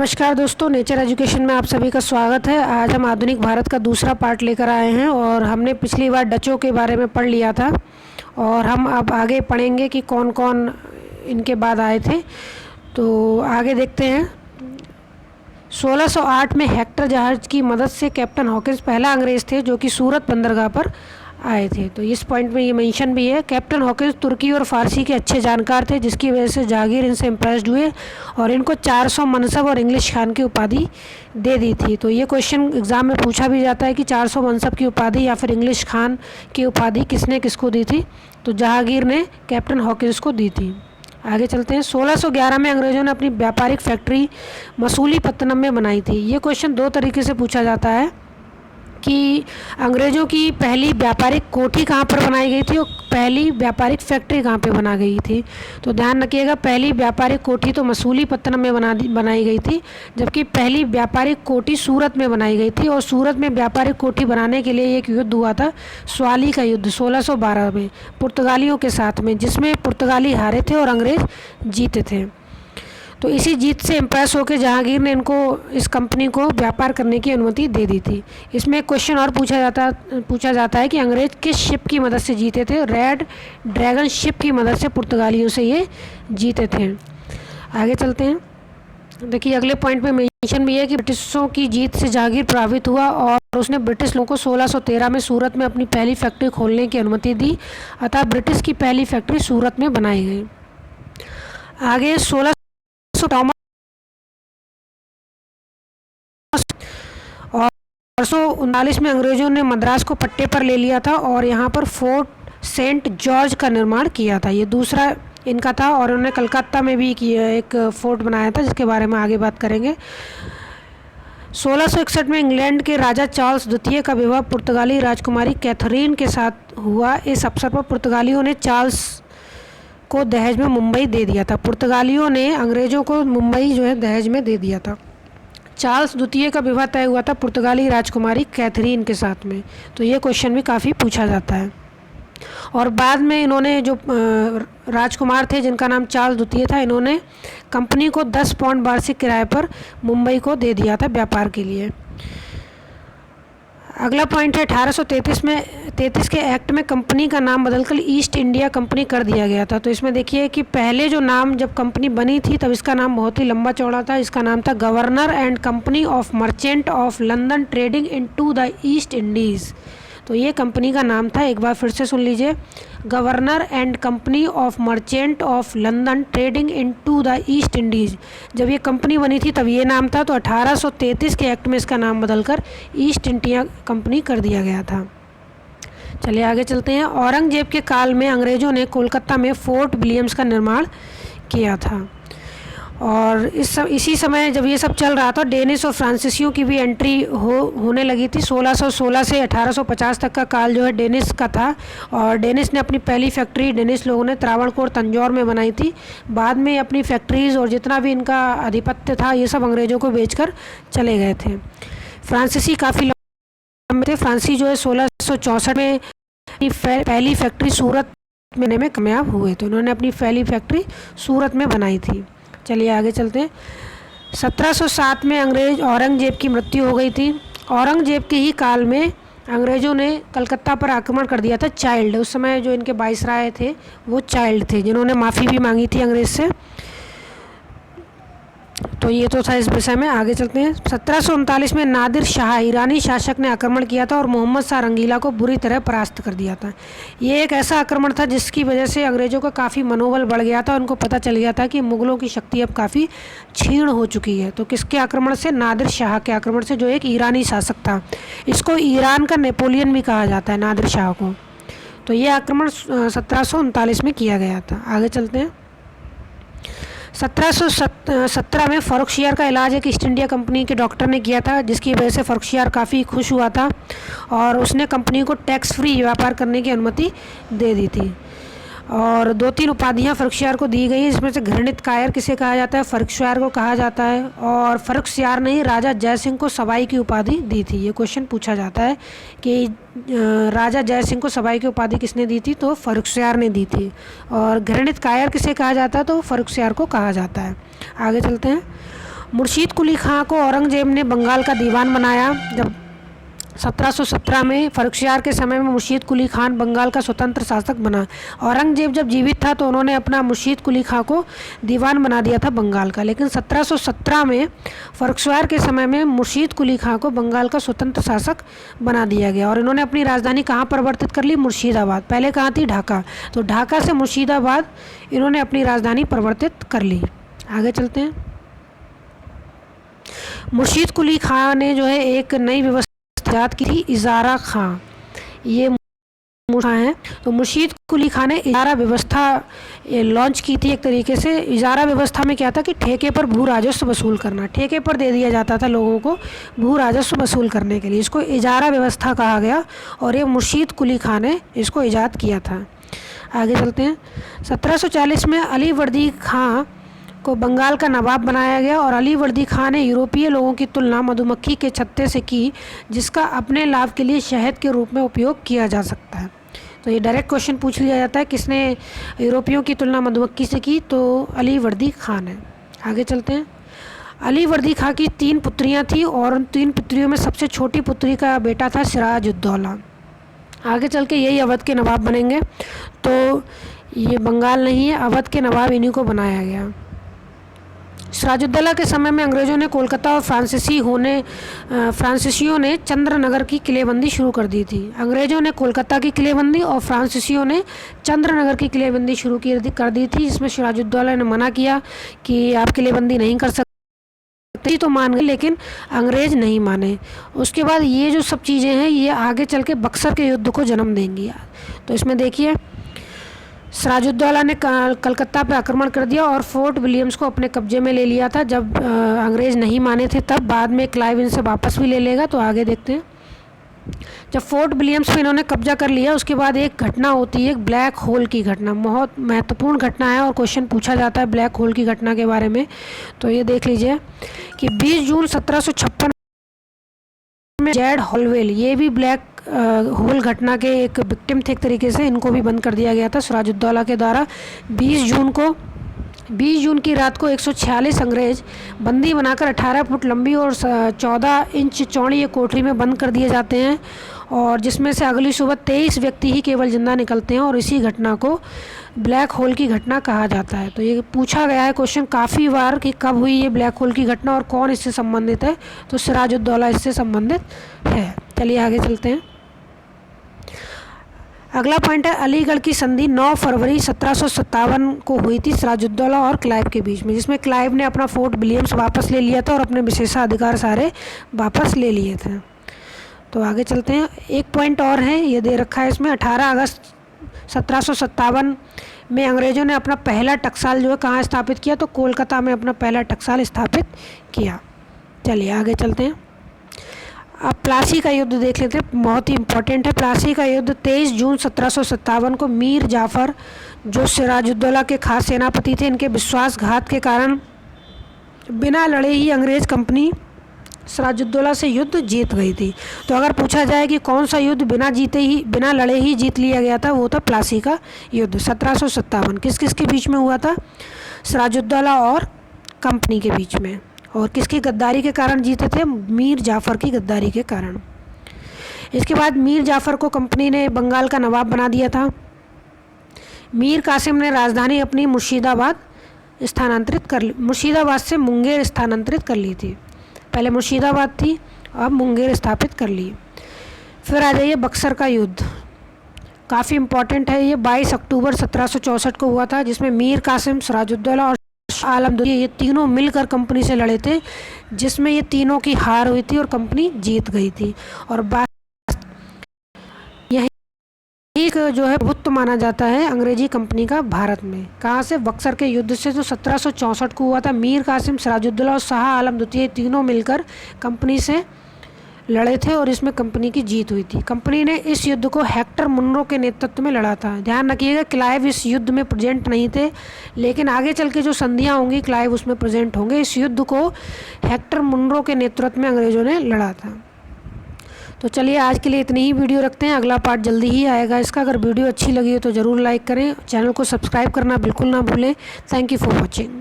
नमस्कार दोस्तों, nature education में आप सभी का स्वागत है। आज हम आधुनिक भारत का दूसरा पार्ट लेकर आए हैं और हमने पिछली बार डचों के बारे में पढ़ लिया था और हम अब आगे पढ़ेंगे कि कौन कौन इनके बाद आए थे। तो आगे देखते हैं। 1608 में हेक्टर जहाज़ की मदद से कैप्टन हॉकिंस पहला अंग्रेज़ थे जो कि सूरत बंदरगाह पर आए थे। तो इस पॉइंट में ये मेंशन भी है। कैप्टन हॉकिंस तुर्की और फ़ारसी के अच्छे जानकार थे जिसकी वजह से जहांगीर इनसे इम्प्रेस्ड हुए और इनको 400 मनसब और इंग्लिश खान की उपाधि दे दी थी। तो ये क्वेश्चन एग्ज़ाम में पूछा भी जाता है कि 400 मनसब की उपाधि या फिर इंग्लिश खान की उपाधि किसने किसको दी थी। तो जहांगीर ने कैप्टन हॉकिंस को दी थी। आगे चलते हैं। 1611 में अंग्रेज़ों ने अपनी व्यापारिक फैक्ट्री मसूलीपट्टनम में बनाई थी। ये क्वेश्चन दो तरीके से पूछा जाता है कि अंग्रेज़ों की पहली व्यापारिक कोठी कहाँ पर बनाई गई थी और पहली व्यापारिक फैक्ट्री कहाँ पे बना गई थी। तो ध्यान रखिएगा, पहली व्यापारिक कोठी तो मसूलीपट्टनम में बनाई गई थी, जबकि पहली व्यापारिक कोठी सूरत में बनाई गई थी। और सूरत में व्यापारिक कोठी बनाने के लिए एक युद्ध हुआ था, स्वाली का युद्ध 1612 में पुर्तगालियों के साथ में, जिसमें पुर्तगाली हारे थे और अंग्रेज़ जीते थे। तो इसी जीत से इम्प्रेस होकर जहांगीर ने इनको इस कंपनी को व्यापार करने की अनुमति दे दी थी। इसमें एक क्वेश्चन और पूछा जाता है कि अंग्रेज़ किस शिप की मदद से जीते थे। रेड ड्रैगन शिप की मदद से पुर्तगालियों से ये जीते थे। आगे चलते हैं। देखिए अगले पॉइंट में मेंशन भी है कि ब्रिटिशों की जीत से जहांगीर प्रभावित हुआ और उसने ब्रिटिश लोगों को 1613 में सूरत में अपनी पहली फैक्ट्री खोलने की अनुमति दी। अतः ब्रिटिश की पहली फैक्ट्री सूरत में बनाई गई। आगे 1639 में अंग्रेज़ों ने मद्रास को पट्टे पर ले लिया था और यहाँ पर फोर्ट सेंट जॉर्ज का निर्माण किया था। ये दूसरा इनका था और उन्होंने कलकत्ता में भी किया एक फोर्ट बनाया था जिसके बारे में आगे बात करेंगे। 1661 में इंग्लैंड के राजा चार्ल्स द्वितीय का विवाह पुर्तगाली राजकुमारी कैथरीन के साथ हुआ। इस अवसर पर पुर्तगालियों ने चार्ल्स को दहेज में मुंबई दे दिया था। पुर्तगालियों ने अंग्रेज़ों को मुंबई जो है दहेज में दे दिया था। चार्ल्स द्वितीय का विवाह तय हुआ था पुर्तगाली राजकुमारी कैथरीन के साथ में। तो ये क्वेश्चन भी काफ़ी पूछा जाता है। और बाद में इन्होंने जो राजकुमार थे जिनका नाम चार्ल्स द्वितीय था, इन्होंने कंपनी को 10 पाउंड वार्षिक किराए पर मुंबई को दे दिया था व्यापार के लिए। अगला पॉइंट है 1833 के एक्ट में कंपनी का नाम बदलकर ईस्ट इंडिया कंपनी कर दिया गया था। तो इसमें देखिए कि पहले जो नाम जब कंपनी बनी थी तब इसका नाम बहुत ही लंबा चौड़ा था। इसका नाम था governor and company of merchant of London trading into the east Indies. तो ये कंपनी का नाम था। एक बार फिर से सुन लीजिए, governor and company of merchant of London trading into the east Indies. जब ये कंपनी बनी थी तब ये नाम था। तो 1833 के एक्ट में इसका नाम बदलकर ईस्ट इंडिया कंपनी कर दिया गया था। चलिए आगे चलते हैं। औरंगजेब के काल में अंग्रेज़ों ने कोलकाता में फोर्ट विलियम्स का निर्माण किया था और इसी समय जब ये सब चल रहा था डेनिस और फ्रांसीसियों की भी एंट्री होने लगी थी। 1616 से 1850 तक का काल जो है डेनिस का था और डेनिस ने अपनी पहली फैक्ट्री डेनिस लोगों ने त्रावणकोर तंजौर में बनाई थी। बाद में अपनी फैक्ट्रीज़ और जितना भी इनका आधिपत्य था ये सब अंग्रेज़ों को बेचकर चले गए थे। फ्रांसीसी काफ़ी लंबे थे। फ्रांसी जो है 1664 में अपनी पहली फैक्ट्री सूरत में कामयाब हुए। तो उन्होंने अपनी पहली फैक्ट्री सूरत में बनाई थी। चलिए आगे चलते हैं। 1707 में अंग्रेज औरंगजेब की मृत्यु हो गई थी। औरंगजेब के ही काल में अंग्रेज़ों ने कलकत्ता पर आक्रमण कर दिया था। चाइल्ड, उस समय जो इनके वाइसराय थे वो चाइल्ड थे जिन्होंने माफ़ी भी मांगी थी अंग्रेज़ से। तो ये तो था इस विषय में। आगे चलते हैं। 1739 में नादिर शाह ईरानी शासक ने आक्रमण किया था और मोहम्मद शाह रंगीला को बुरी तरह परास्त कर दिया था। ये एक ऐसा आक्रमण था जिसकी वजह से अंग्रेज़ों का काफ़ी मनोबल बढ़ गया था। उनको पता चल गया था कि मुग़लों की शक्ति अब काफ़ी क्षीण हो चुकी है। तो किसके आक्रमण से? नादिर शाह के आक्रमण से, जो एक ईरानी शासक था। इसको ईरान का नेपोलियन भी कहा जाता है, नादिर शाह को। तो ये आक्रमण 1739 में किया गया था। आगे चलते हैं। 1717 में फ़र्रुखसियार का इलाज एक ईस्ट इंडिया कंपनी के डॉक्टर ने किया था जिसकी वजह से फ़र्रुखसियार काफ़ी खुश हुआ था और उसने कंपनी को टैक्स फ्री व्यापार करने की अनुमति दे दी थी। और 2-3 उपाधियाँ फ़र्रुखसियार को दी गई, इसमें से घृणित कायर किसे कहा जाता है? फ़र्रुखसियार को कहा जाता है। और फ़र्रुखसियार ने ही राजा जयसिंह को सवाई की उपाधि दी थी। ये क्वेश्चन पूछा जाता है कि राजा जयसिंह को सवाई की उपाधि किसने दी थी? तो फ़र्रुखसियार ने दी थी। और घृणित कायर किसे कहा जाता है? तो फ़र्रुखसियार को कहा जाता है। आगे चलते हैं। मुर्शीद कुली खां को औरंगजेब ने बंगाल का दीवान बनाया। जब 1717 में फर्रुखसियार के समय में मुर्शीद कुली खान बंगाल का स्वतंत्र शासक बना। औरंगजेब जब जीवित था तो उन्होंने अपना मुर्शीद कुली खां को दीवान बना दिया था बंगाल का, लेकिन 1717 में फर्रुखसियार के समय में मुर्शीद कुली खां को बंगाल का स्वतंत्र शासक बना दिया गया और इन्होंने अपनी राजधानी कहाँ परिवर्तित कर ली? मुर्शीदाबाद। पहले कहाँ थी? ढाका। तो ढाका से मुर्शीदाबाद इन्होंने अपनी राजधानी परिवर्तित कर ली। आगे चलते हैं। मुर्शीद कुली खां ने जो है एक नई व्यवस्था इजाद की थी, इजारा खां। ये है तो मुर्शीद कुली खां ने इजारा व्यवस्था लॉन्च की थी एक तरीके से। इजारा व्यवस्था में क्या था कि ठेके पर भू राजस्व वसूल करना, ठेके पर दे दिया जाता था लोगों को भू राजस्व वसूल करने के लिए, इसको इजारा व्यवस्था कहा गया और ये मुर्शीद कुली खां ने इसको इजाद किया था। आगे चलते हैं। 1740 में अली वर्दी खां को बंगाल का नवाब बनाया गया और अली वर्दी खां ने यूरोपीय लोगों की तुलना मधुमक्खी के छत्ते से की, जिसका अपने लाभ के लिए शहद के रूप में उपयोग किया जा सकता है। तो ये डायरेक्ट क्वेश्चन पूछ लिया जाता है, किसने यूरोपियों की तुलना मधुमक्खी से की? तो अली वर्दी खां ने। आगे चलते हैं। अली वर्दी खां की 3 पुत्रियां थी और उन 3 पुत्रियों में सबसे छोटी पुत्री का बेटा था सिराजुद्दौला। आगे चल के यही अवध के नवाब बनेंगे। तो ये बंगाल नहीं है, अवध के नवाब इन्हीं को बनाया गया। सिराजुद्दौला के समय में अंग्रेज़ों ने कोलकाता और फ्रांसीसियों ने चंद्रनगर की किलेबंदी शुरू कर दी थी। अंग्रेज़ों ने कोलकाता की किलेबंदी और फ्रांसीसियों ने चंद्रनगर की किलेबंदी शुरू कर दी थी, जिसमें सिराजुद्दौला ने मना किया कि आप किलेबंदी नहीं कर सकते, तो मान गए, लेकिन अंग्रेज़ नहीं माने। उसके बाद ये जो सब चीज़ें हैं ये आगे चल के बक्सर के युद्ध को जन्म देंगी। तो इसमें देखिए, सिराजुद्दौला ने कलकत्ता पर आक्रमण कर दिया और फोर्ट विलियम्स को अपने कब्जे में ले लिया था। जब अंग्रेज़ नहीं माने थे तब, बाद में क्लाइव इनसे वापस भी ले लेगा। तो आगे देखते हैं। जब फोर्ट विलियम्स पे इन्होंने कब्जा कर लिया, उसके बाद एक घटना होती है, एक ब्लैक होल की घटना। बहुत महत्वपूर्ण घटना है और क्वेश्चन पूछा जाता है ब्लैक होल की घटना के बारे में। तो ये देख लीजिए कि 20 जून 1756 में जैड हॉलवेल, ये भी ब्लैक होल घटना के एक विक्टिम थे एक तरीके से, इनको भी बंद कर दिया गया था सिराजुद्दौला के द्वारा। 20 जून की रात को 146 अंग्रेज बंदी बनाकर 18 फुट लंबी और 14 इंच चौड़ी ये कोठरी में बंद कर दिए जाते हैं और जिसमें से अगली सुबह 23 व्यक्ति ही केवल जिंदा निकलते हैं और इसी घटना को ब्लैक होल की घटना कहा जाता है। तो ये पूछा गया है क्वेश्चन काफ़ी बार कि कब हुई ये ब्लैक होल की घटना और कौन इससे संबंधित है? तो सिराजुद्दौला इससे संबंधित है। चलिए आगे चलते हैं। अगला पॉइंट है अलीगढ़ की संधि 9 फरवरी 1757 को हुई थी सिराजुद्दौला और क्लाइव के बीच में, जिसमें क्लाइव ने अपना फोर्ट विलियम्स वापस ले लिया था और अपने विशेषाधिकार सारे वापस ले लिए थे। तो आगे चलते हैं। एक पॉइंट और है, ये दे रखा है इसमें, 18 अगस्त 1757 में अंग्रेज़ों ने अपना पहला टकसाल जो है कहाँ स्थापित किया? तो कोलकाता में अपना पहला टकसाल स्थापित किया। चलिए आगे चलते हैं। अब प्लासी का युद्ध देख लेते हैं, बहुत ही इम्पोर्टेंट है। प्लासी का युद्ध 23 जून 1757 को मीर जाफ़र, जो सिराजुद्दौला के खास सेनापति थे, इनके विश्वासघात के कारण बिना लड़े ही अंग्रेज़ कंपनी सिराजुद्दौला से युद्ध जीत गई थी। तो अगर पूछा जाए कि कौन सा युद्ध बिना लड़े ही जीत लिया गया था, वो था प्लासी का युद्ध 1757। किस किस के बीच में हुआ था? सिराजुद्दौला और कंपनी के बीच में। और किसकी गद्दारी के कारण जीते थे? मीर जाफ़र की गद्दारी के कारण। इसके बाद मीर जाफ़र को कंपनी ने बंगाल का नवाब बना दिया था। मीर कासिम ने राजधानी अपनी मुर्शीदाबाद से मुंगेर स्थानांतरित कर ली थी। पहले मुर्शीदाबाद थी, अब मुंगेर स्थापित कर ली। फिर आ जाइए बक्सर का युद्ध, काफ़ी इम्पोर्टेंट है ये। 22 अक्टूबर 1764 को हुआ था, जिसमें मीर कासिम, सिराजुद्दौला और आलम ये तीनों मिलकर कंपनी से लड़े थे, जिसमें ये तीनों की हार हुई थी और कंपनी जीत गई थी। और यही एक जो है प्रभुत्व माना जाता है अंग्रेजी कंपनी का भारत में। कहाँ से? बक्सर के युद्ध से, जो 1764 को हुआ था। मीर कासिम, सिराजुद्दौला और शाह आलम द्वितीय तीनों मिलकर कंपनी से लड़े थे और इसमें कंपनी की जीत हुई थी। कंपनी ने इस युद्ध को हेक्टर मुनरो के नेतृत्व में लड़ा था। ध्यान रखिएगा, क्लाइव इस युद्ध में प्रेजेंट नहीं थे, लेकिन आगे चल के जो संधियाँ होंगी क्लाइव उसमें प्रेजेंट होंगे। इस युद्ध को हेक्टर मुनरो के नेतृत्व में अंग्रेज़ों ने लड़ा था। तो चलिए आज के लिए इतनी ही वीडियो रखते हैं, अगला पार्ट जल्दी ही आएगा इसका। अगर वीडियो अच्छी लगी हो तो ज़रूर लाइक करें, चैनल को सब्सक्राइब करना बिल्कुल ना भूलें। Thank you for watching.